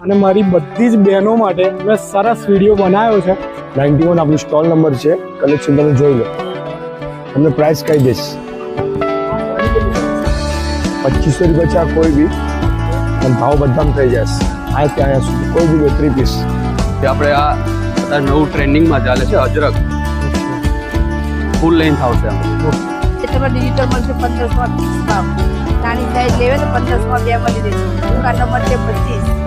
અને મારી બધી જ બહેનો માટે મેં સરસ વિડીયો બનાવ્યો છે. 91 આપણું સ્ટોલ નંબર છે. કલેક્શન તમે જોઈ લો. તમને પ્રાઇસ કહી દઈશ. 2500 રૂપિયા છે આ કોઈ બી, અને ભાવ બધામાં થઈ જશે. આ ત્યાં સુધી કોઈ બી 3 પીસ. આપણે આ અત્યારે નવું ટ્રેન્ડિંગમાં ચાલે છે અજરક, ફૂલ લેન્થ આવશે આમાં. તમારે ડિજિટલ મળશે 1500 નાની સાઈઝ લેવે તો 1500 બે મળી રહેશે. દુકાન નંબર છે 25.